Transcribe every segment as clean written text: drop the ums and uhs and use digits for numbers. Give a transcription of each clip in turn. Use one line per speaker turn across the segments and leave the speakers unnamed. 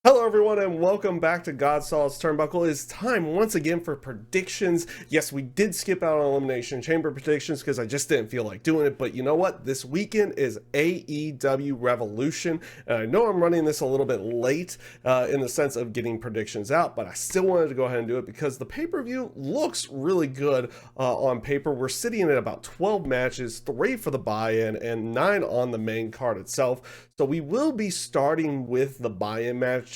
Hello, everyone, and welcome back to Godsol's Turnbuckle. It's time once again for predictions. Yes, we did skip out on Elimination Chamber predictions because I just didn't feel like doing it. But you know what? This weekend is AEW Revolution. And I know I'm running this a little bit late in the sense of getting predictions out, but I still wanted to go ahead and do it because the pay-per-view looks really good on paper. We're sitting at about 12 matches, 3 for the buy-in, and 9 on the main card itself. So we will be starting with the buy-in matches.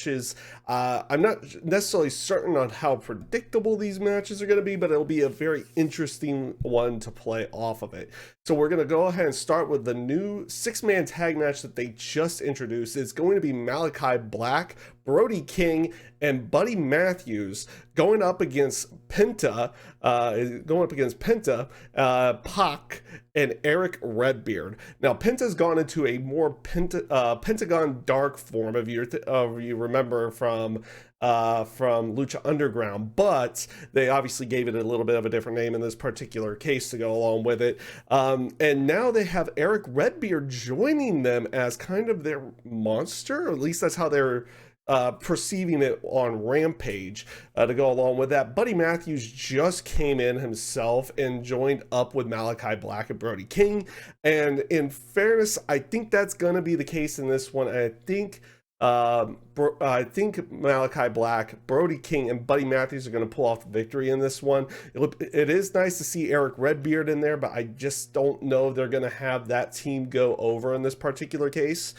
I'm not necessarily certain on how predictable these matches are going to be, but it'll be a very interesting one to play off of it. So we're going to go ahead and start with the new 6-man tag match that they just introduced. It's going to be Malachi Black, Brody King, and Buddy Matthews going up against Penta, Pac, and Eric Redbeard. Now, Penta's gone into a more Pentagon Dark form, if you remember from Lucha Underground, but they obviously gave it a little bit of a different name in this particular case to go along with it. And now they have Eric Redbeard joining them as kind of their monster, or at least that's how they're perceiving it on Rampage. To go along with that, Buddy Matthews just came in himself and joined up with Malachi Black and Brody King. And in fairness, I think that's going to be the case in this one. I think Malachi Black, Brody King, and Buddy Matthews are going to pull off the victory in this one. It is nice to see Eric Redbeard in there, but I just don't know if they're going to have that team go over in this particular case.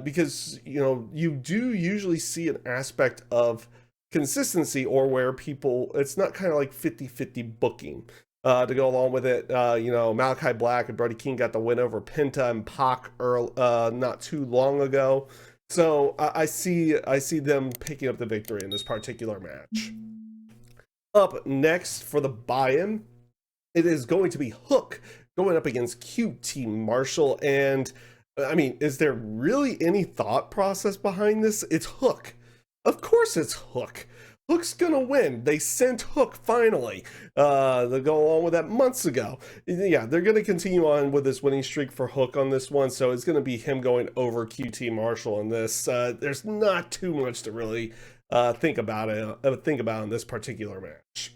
Because, you do usually see an aspect of consistency, or where it's not kind of like 50-50 booking. To go along with it, Malachi Black and Brody King got the win over Penta and Pac not too long ago. So I see them picking up the victory in this particular match. Up next for the buy-in, it is going to be Hook going up against QT Marshall. And I mean, is there really any thought process behind this? It's Hook. Of course it's Hook. Hook's gonna win. They sent Hook finally. They'll go along with that months ago. Yeah, they're gonna continue on with this winning streak for Hook on this one, so it's gonna be him going over QT Marshall in this. There's not too much to really think about in this particular match.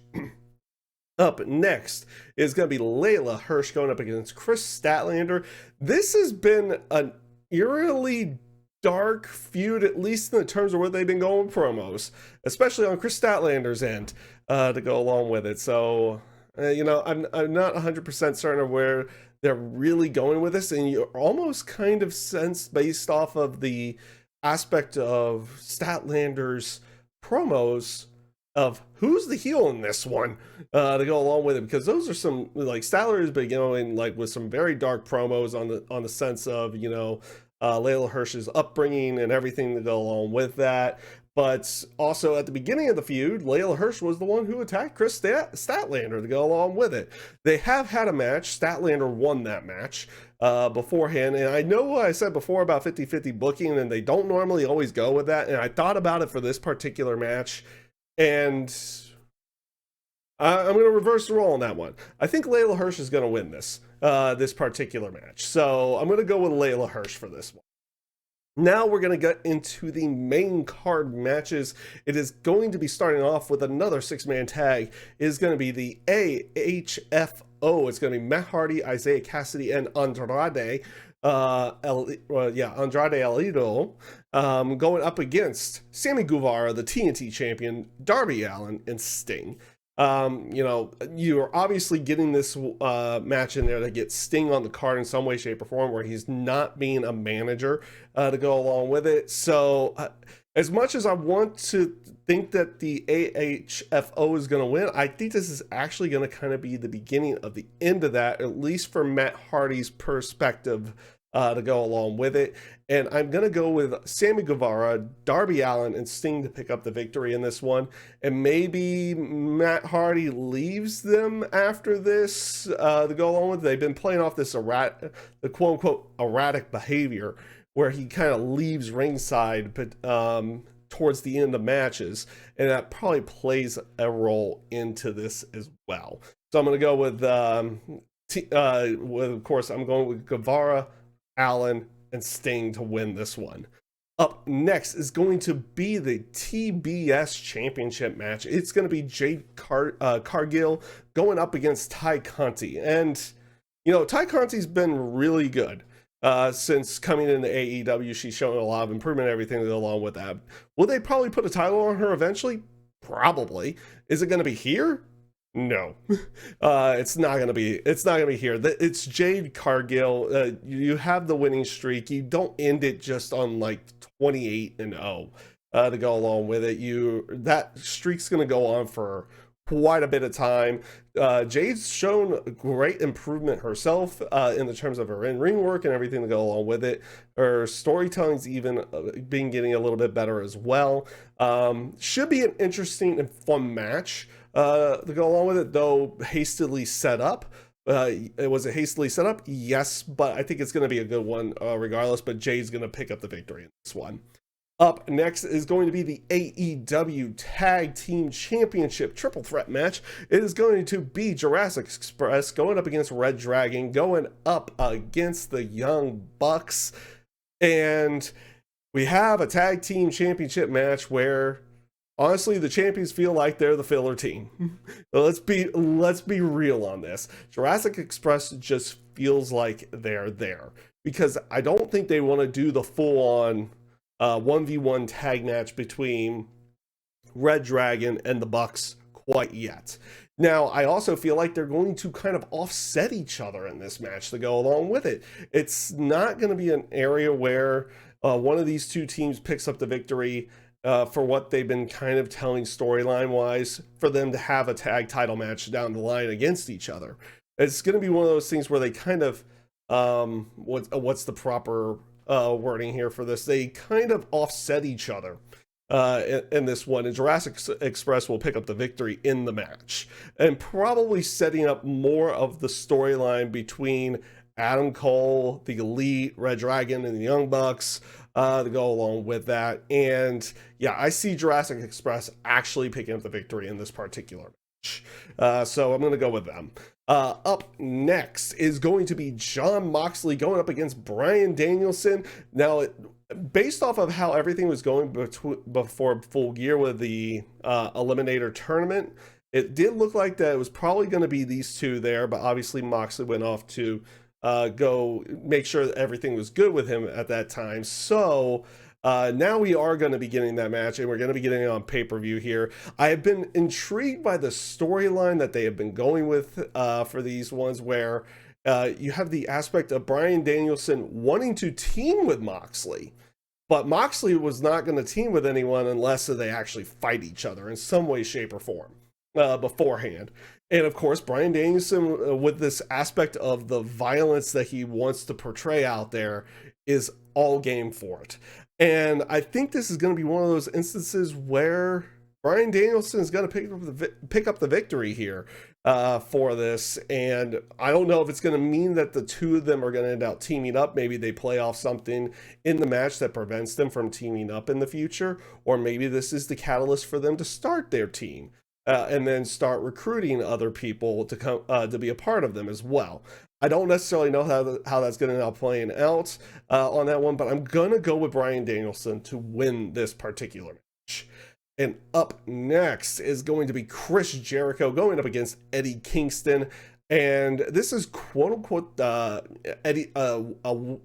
Up next is going to be Layla Hirsch going up against Chris Statlander. This has been an eerily dark feud, at least in the terms of where they've been going promos, especially on Chris Statlander's end, to go along with it. So, I'm not 100% certain of where they're really going with this, and you almost kind of sense, based off of the aspect of Statlander's promos, of who's the heel in this one, to go along with it, because those are some, like, Statler has been going like with some very dark promos on the sense of Layla Hirsch's upbringing and everything to go along with that. But also at the beginning of the feud, Layla Hirsch was the one who attacked Chris Statlander to go along with it. They have had a match. Statlander won that match beforehand. And I know what I said before about 50-50 booking, and they don't normally always go with that. And I thought about it for this particular match, and I'm going to reverse the role on that one. I think Layla Hirsch is going to win this particular match. So I'm going to go with Layla Hirsch for this one. Now we're going to get into the main card matches. It is going to be starting off with another 6-man tag. It is going to be the AHFO. It's going to be Matt Hardy, Isaiah Cassidy, and Andrade. Andrade El Idolo, going up against Sammy Guevara, the TNT champion, Darby Allin, and Sting. You're obviously getting this match in there to get Sting on the card in some way, shape, or form, where he's not being a manager to go along with it. So as much as I want to think that the AHFO is going to win, I think this is actually going to kind of be the beginning of the end of that, at least from Matt Hardy's perspective, to go along with it. And I'm going to go with Sammy Guevara, Darby Allin, and Sting to pick up the victory in this one. And maybe Matt Hardy leaves them after this to go along with it. They've been playing off this the quote-unquote erratic behavior, where he kind of leaves ringside towards the end of matches, and that probably plays a role into this as well. So I'm going to go with, of course, I'm going with Guevara, Allin, and Sting to win this one. Up next is going to be the TBS Championship match. It's going to be Jade Cargill going up against Ty Conti. And, Ty Conti's been really good since coming into AEW. She's shown a lot of improvement and everything to go along with that. Will they probably put a title on her eventually? Probably. Is it going to be here? No, it's not gonna be. It's not gonna be here. It's Jade Cargill. You have the winning streak. You don't end it just on like 28-0 to go along with it. That streak's gonna go on for quite a bit of time. Jade's shown great improvement herself in the terms of her in-ring work and everything to go along with it. Her storytelling's even been getting a little bit better as well. Should be an interesting and fun match to go along with it, though hastily set up. It was a hastily set up, yes, but I think it's going to be a good one regardless. But Jay's going to pick up the victory in this one. Up next is going to be the AEW Tag Team Championship Triple Threat match. It is going to be Jurassic Express going up against Red Dragon, going up against the Young Bucks. And we have a Tag Team Championship match where, honestly, the champions feel like they're the filler team. Let's be real on this. Jurassic Express just feels like they're there because I don't think they want to do the full-on 1v1 tag match between Red Dragon and the Bucks quite yet. Now, I also feel like they're going to kind of offset each other in this match to go along with it. It's not going to be an area where one of these two teams picks up the victory for what they've been kind of telling storyline wise, for them to have a tag title match down the line against each other. It's going to be one of those things where they kind of, what's the proper wording here for this? They kind of offset each other in this one, and Jurassic Express will pick up the victory in the match, and probably setting up more of the storyline between Adam Cole, the Elite, Red Dragon, and the Young Bucks to go along with that. And yeah, I see Jurassic Express actually picking up the victory in this particular match. So I'm going to go with them. Up next is going to be Jon Moxley going up against Bryan Danielson. Now, based off of how everything was going before Full Gear with the Eliminator tournament, it did look like that it was probably going to be these two there, but obviously Moxley went off to go make sure that everything was good with him at that time. So now we are going to be getting that match, and we're going to be getting it on pay-per-view here. I have been intrigued by the storyline that they have been going with for these ones, where you have the aspect of Bryan Danielson wanting to team with Moxley, but Moxley was not going to team with anyone unless they actually fight each other in some way, shape, or form beforehand. And of course, Bryan Danielson, with this aspect of the violence that he wants to portray out there, is all game for it. And I think this is going to be one of those instances where Bryan Danielson is going to pick up the victory here for this. And I don't know if it's going to mean that the two of them are going to end up teaming up. Maybe they play off something in the match that prevents them from teaming up in the future. Or maybe this is the catalyst for them to start their team. And then start recruiting other people to come to be a part of them as well. I don't necessarily know how that's going to end up playing out on that one, but I'm going to go with Bryan Danielson to win this particular match. And up next is going to be Chris Jericho going up against Eddie Kingston. And this is quote-unquote an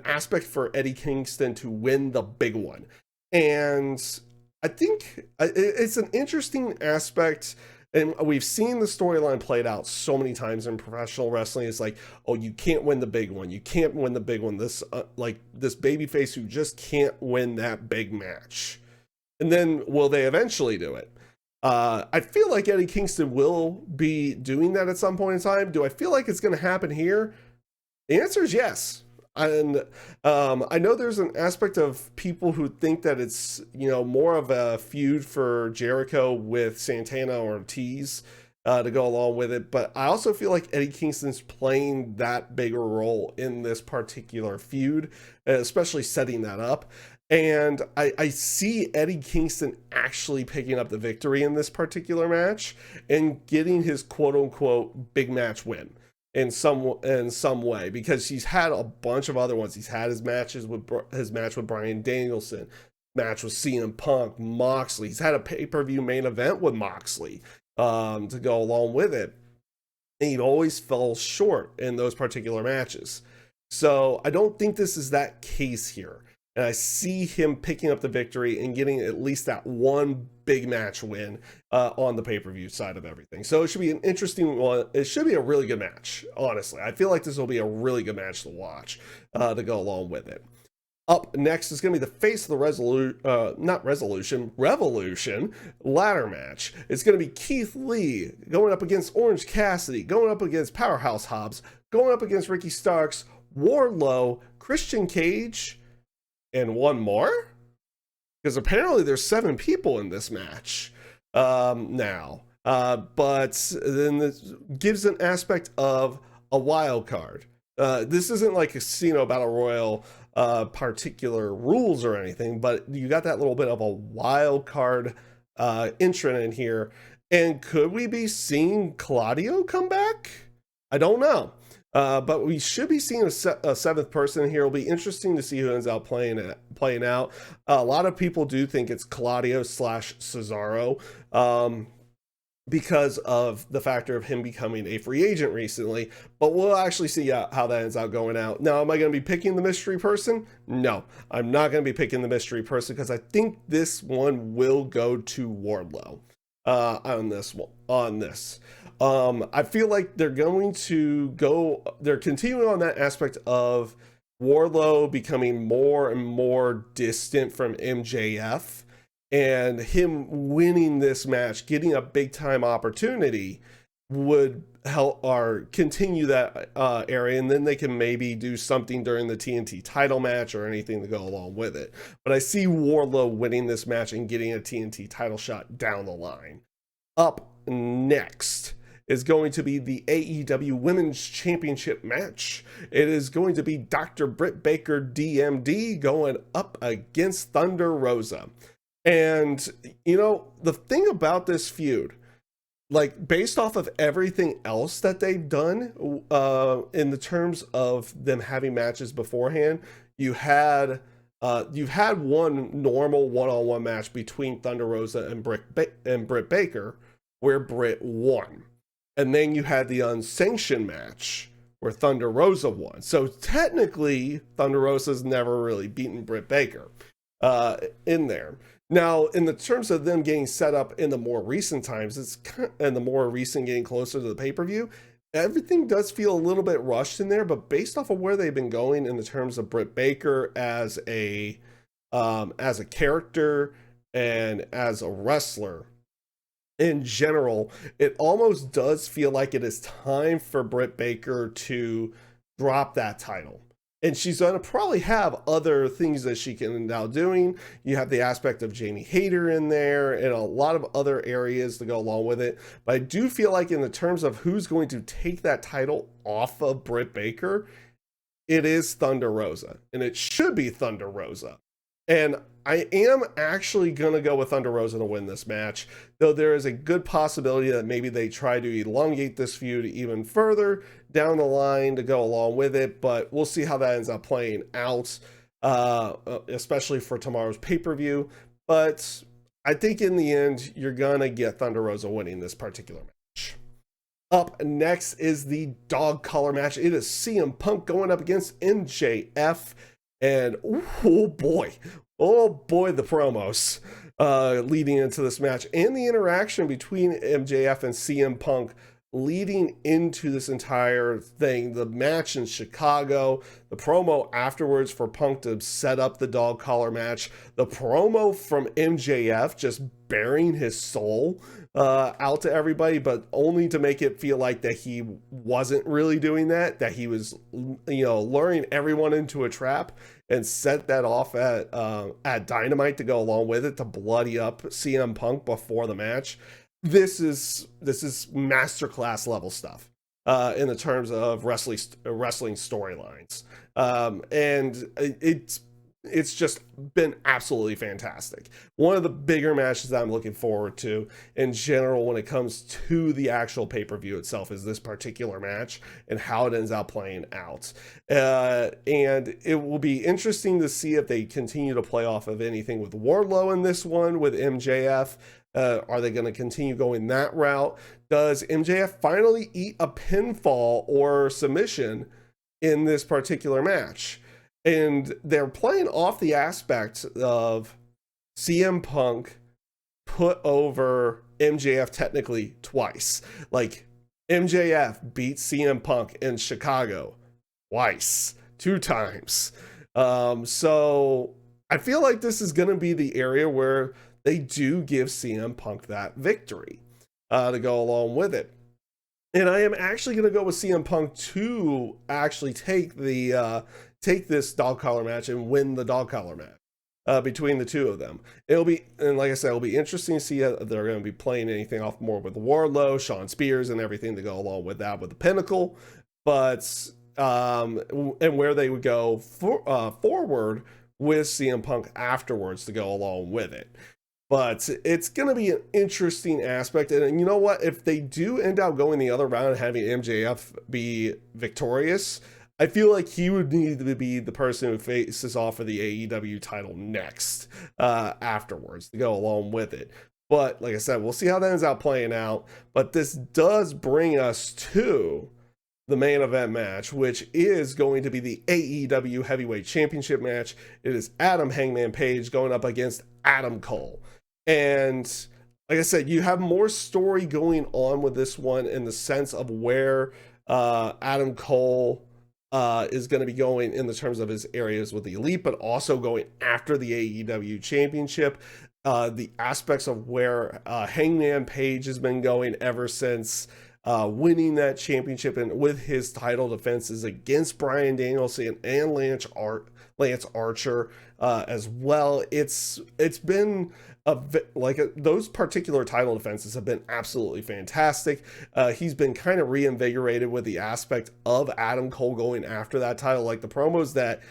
aspect for Eddie Kingston to win the big one. And I think it's an interesting aspect, and we've seen the storyline played out so many times in professional wrestling. It's like, oh, you can't win the big one. You can't win the big one. This this babyface who just can't win that big match. And then will they eventually do it? I feel like Eddie Kingston will be doing that at some point in time. Do I feel like it's going to happen here? The answer is yes. And I know there's an aspect of people who think that it's, more of a feud for Jericho with Santana or Ortiz to go along with it. But I also feel like Eddie Kingston's playing that bigger role in this particular feud, especially setting that up. And I see Eddie Kingston actually picking up the victory in this particular match and getting his quote-unquote big match win. in some way, because he's had a bunch of other ones. He's had his match with Bryan Danielson, match with CM Punk, Moxley. He's had a pay-per-view main event with Moxley to go along with it. And he always fell short in those particular matches. So I don't think this is that case here. And I see him picking up the victory and getting at least that one big match win on the pay-per-view side of everything. So it should be an interesting one. It should be a really good match, honestly. I feel like this will be a really good match to watch to go along with it. Up next is going to be the face of the Revolution ladder match. It's going to be Keith Lee going up against Orange Cassidy, going up against Powerhouse Hobbs, going up against Ricky Starks, Wardlow, Christian Cage, and one more? Because apparently there's 7 people in this match now. But then this gives an aspect of a wild card. This isn't like Casino Battle Royal particular rules or anything, but you got that little bit of a wild card entrant in here. And could we be seeing Claudio come back? I don't know. But we should be seeing a 7th person here. It'll be interesting to see who ends up playing out. A lot of people do think it's Claudio / Cesaro because of the factor of him becoming a free agent recently. But we'll actually see how that ends up going out. Now, am I going to be picking the mystery person? No, I'm not going to be picking the mystery person because I think this one will go to Wardlow on this. I feel like they're continuing on that aspect of Wardlow becoming more and more distant from MJF, and him winning this match, getting a big time opportunity, would help or continue that area, and then they can maybe do something during the TNT title match or anything to go along with it. But I see Wardlow winning this match and getting a TNT title shot down the line. Up next is going to be the AEW Women's Championship match. It is going to be Dr. Britt Baker, DMD, going up against Thunder Rosa. And, you know, the thing about this feud, like, based off of everything else that they've done in the terms of them having matches beforehand, you've had one normal one-on-one match between Thunder Rosa and Britt Baker, where Britt won. And then you had the unsanctioned match where Thunder Rosa won. So technically, Thunder Rosa's never really beaten Britt Baker in there. Now, in the terms of them getting set up in the more recent times, and the more recent getting closer to the pay-per-view, everything does feel a little bit rushed in there. But based off of where they've been going in the terms of Britt Baker as a character and as a wrestler, in general, it almost does feel like it is time for Britt Baker to drop that title. And she's going to probably have other things that she can now doing. You have the aspect of Jamie Hayter in there and a lot of other areas to go along with it. But I do feel like in the terms of who's going to take that title off of Britt Baker, it is Thunder Rosa. And it should be Thunder Rosa. And I am actually going to go with Thunder Rosa to win this match, though there is a good possibility that maybe they try to elongate this feud even further down the line to go along with it, but we'll see how that ends up playing out, especially for tomorrow's pay-per-view. But I think in the end, you're going to get Thunder Rosa winning this particular match. Up next is the dog collar match. It is CM Punk going up against MJF. And oh boy, the promos leading into this match and the interaction between MJF and CM Punk leading into this entire thing. The match in Chicago, the promo afterwards for Punk to set up the dog collar match, the promo from MJF just bearing his soul out to everybody, but only to make it feel like that he wasn't really doing that he was, luring everyone into a trap, and set that off at Dynamite to go along with it to bloody up CM Punk before the match. This is masterclass level stuff in the terms of wrestling storylines, and it's it's just been absolutely fantastic. One of the bigger matches that I'm looking forward to in general when it comes to the actual pay-per-view itself is this particular match and how it ends up playing out. And it will be interesting to see if they continue to play off of anything with Wardlow in this one with MJF. Are they going to continue going that route? Does MJF finally eat a pinfall or submission in this particular match? And they're playing off the aspect of CM Punk put over MJF technically twice. Like, MJF beat CM Punk in Chicago twice, 2 times. So I feel like this is going to be the area where they do give CM Punk that victory to go along with it. And I am actually going to go with CM Punk to actually take this dog collar match and win the dog collar match between the two of them. It'll be, and like I said, it'll be interesting to see if they're going to be playing anything off more with Wardlow, Shawn Spears, and everything to go along with that with the Pinnacle. But and where they would go forward with CM Punk afterwards to go along with it. But it's going to be an interesting aspect. And you know what? If they do end up going the other round and having MJF be victorious, I feel like he would need to be the person who faces off for the AEW title next afterwards to go along with it. But like I said, we'll see how that ends up playing out. But this does bring us to the main event match, which is going to be the AEW Heavyweight Championship match. It is Adam Hangman Page going up against Adam Cole. And like I said, you have more story going on with this one in the sense of where Adam Cole is going to be going in the terms of his areas with the Elite, but also going after the AEW Championship. The aspects of where Hangman Page has been going ever since winning that championship and with his title defenses against Bryan Danielson and Lance Archer as well. It's been those particular title defenses have been absolutely fantastic. He's been kind of reinvigorated with the aspect of Adam Cole going after that title, like the promos that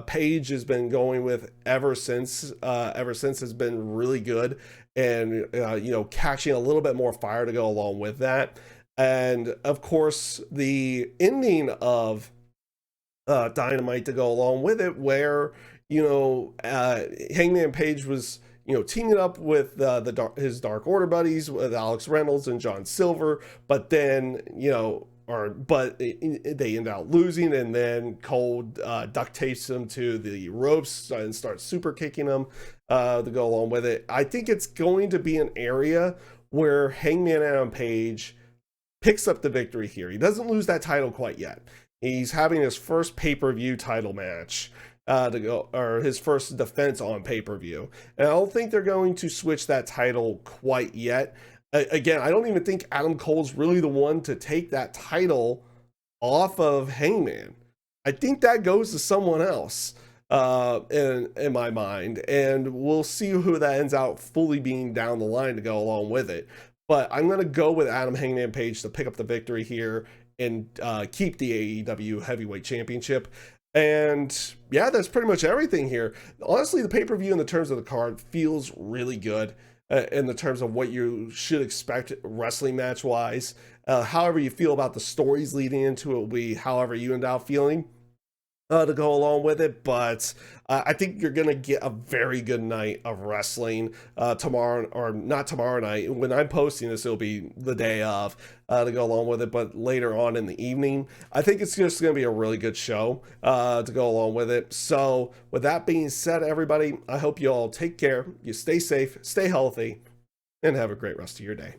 Page has been going with ever since has been really good, and catching a little bit more fire to go along with that. And of course the ending of Dynamite to go along with it, where Hangman Page was teaming up with his Dark Order buddies with Alex Reynolds and John Silver, but then they end up losing, and then Cole duct tapes him to the ropes and starts super kicking him to go along with it. I think it's going to be an area where Hangman Adam Page picks up the victory here. He doesn't lose that title quite yet. He's having his first pay-per-view title match or his first defense on pay-per-view. And I don't think they're going to switch that title quite yet. Again, I don't even think Adam Cole's really the one to take that title off of Hangman. I think that goes to someone else in my mind. And we'll see who that ends out fully being down the line to go along with it. But I'm going to go with Adam Hangman Page to pick up the victory here and keep the AEW Heavyweight Championship. And yeah, that's pretty much everything here. Honestly, the pay-per-view in the terms of the card feels really good in the terms of what you should expect wrestling match-wise. However you feel about the stories leading into it will be however you end up feeling to go along with it. But I think you're going to get a very good night of wrestling tomorrow, or not tomorrow night. When I'm posting this, it'll be the day of to go along with it, but later on in the evening. I think it's just going to be a really good show to go along with it. So with that being said, everybody, I hope you all take care, you stay safe, stay healthy, and have a great rest of your day.